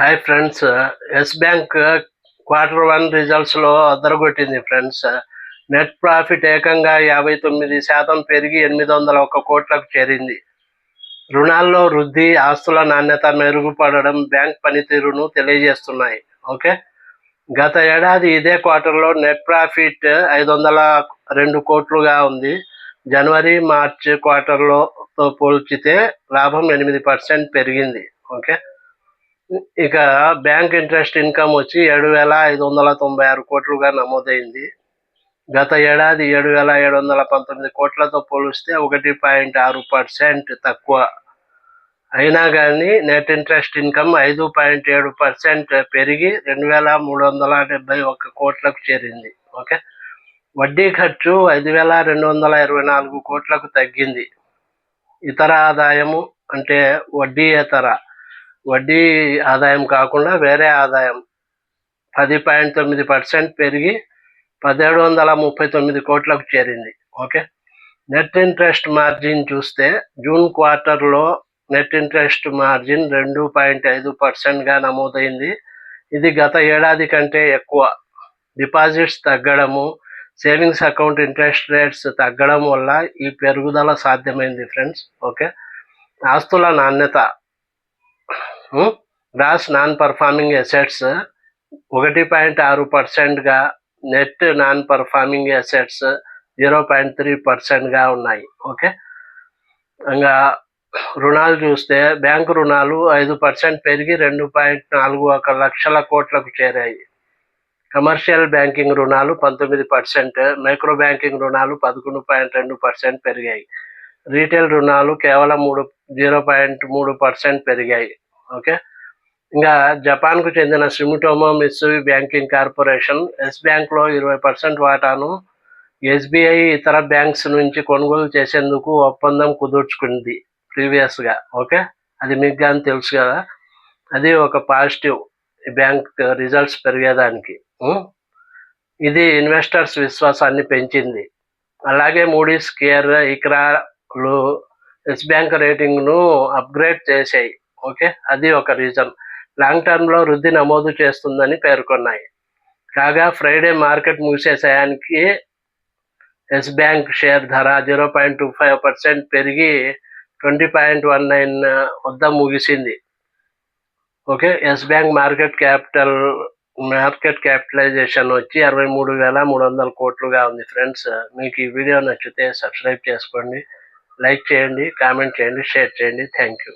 Hi friends. Yes Bank Q1 రిజల్ట్స్‌లో అదరగొట్టింది friends. Net profit ఏకంగా 59% పెరిగి 801 కోట్లకు చేరింది. రుణాల్లో వృద్ధి, ఆస్తుల నాణ్యత మెరుగుపడడం బ్యాంక్ పనితీరును తెలియజేస్తున్నాయి. ఓకే. గత ఏడాది ఇదే క్వార్టర్లో నెట్ ప్రాఫిట్ 502 కోట్లుగా ఉంది. జనవరి, మార్చి క్వార్టర్లతో పోల్చితే లాభం 8% పెరిగింది. ఓకే. ఇక బ్యాంక్ ఇంట్రెస్ట్ ఇన్కమ్ వచ్చి 7,596 కోట్లుగా నమోదైంది. గత ఏడాది 7,719 కోట్లతో పోలిస్తే 1.6% తక్కువ. అయినా కానీ నెట్ ఇంట్రెస్ట్ ఇన్కమ్ 5.7% పెరిగి 2,371 కోట్లకు చేరింది. ఓకే. వడ్డీ ఖర్చు 5,224 కోట్లకు తగ్గింది. ఇతర ఆదాయము అంటే వడ్డీ ఆదాయం కాకుండా వేరే ఆదాయం 10.9% పెరిగి 1,739 కోట్లకు చేరింది. ఓకే. నెట్ ఇంట్రెస్ట్ మార్జిన్ చూస్తే జూన్ క్వార్టర్లో నెట్ ఇంట్రెస్ట్ మార్జిన్ 2.5%గా నమోదైంది. ఇది గత ఏడాది కంటే ఎక్కువ. డిపాజిట్స్ తగ్గడము, సేవింగ్స్ అకౌంట్ ఇంట్రెస్ట్ రేట్స్ తగ్గడం వల్ల ఈ పెరుగుదల సాధ్యమైంది ఫ్రెండ్స్. ఓకే. ఆస్తుల నాణ్యత గ్రాస్ నాన్ పర్ఫార్మింగ్ అసెట్స్ 1.6%గా, నెట్ నాన్ పర్ఫార్మింగ్ అసెట్స్ 0.3%గా ఉన్నాయి. ఓకే. ఇంకా రుణాలు చూస్తే బ్యాంకు రుణాలు 5% పెరిగి 2.41 లక్షల కోట్లకు చేరాయి. కమర్షియల్ బ్యాంకింగ్ రుణాలు 19%, మైక్రో బ్యాంకింగ్ రుణాలు 11.2% పెరిగాయి. రీటైల్ రుణాలు కేవలం 0.3% పెరిగాయి. ఓకే. ఇంకా జపాన్కు చెందిన సుమిటోమో మిత్సుయి బ్యాంకింగ్ కార్పొరేషన్ ఎస్ బ్యాంక్లో 20% వాటాను ఎస్బీఐ ఇతర బ్యాంక్స్ నుంచి కొనుగోలు చేసేందుకు ఒప్పందం కుదుర్చుకుంది ప్రీవియస్గా. ఓకే. అది మీకు కానీ తెలుసు కదా. అది ఒక పాజిటివ్ బ్యాంక్ రిజల్ట్స్ పెరిగేదానికి. ఇది ఇన్వెస్టర్స్ విశ్వాసాన్ని పెంచింది. అలాగే మూడీస్, కేర్, ఇక్రాలు ఎస్ బ్యాంక్ రేటింగ్ను అప్గ్రేడ్ చేశాయి. ఓకే. అది ఒక రీజన్. లాంగ్ టర్మ్లో వృద్ధి నమోదు చేస్తుందని పేర్కొన్నాయి. కాగా ఫ్రైడే మార్కెట్ ముగిసే సమయానికి ఎస్ బ్యాంక్ షేర్ ధర 0.25% పెరిగి 20.19 వద్ద ముగిసింది. Okay. Yes Bank market capitalisation వచ్చి 63,300 కోట్లుగా ఉంది ఫ్రెండ్స్. మీకు ఈ వీడియో నచ్చితే సబ్స్క్రైబ్ చేసుకోండి, లైక్ చేయండి, కామెంట్ చేయండి, షేర్ చేయండి. Thank you.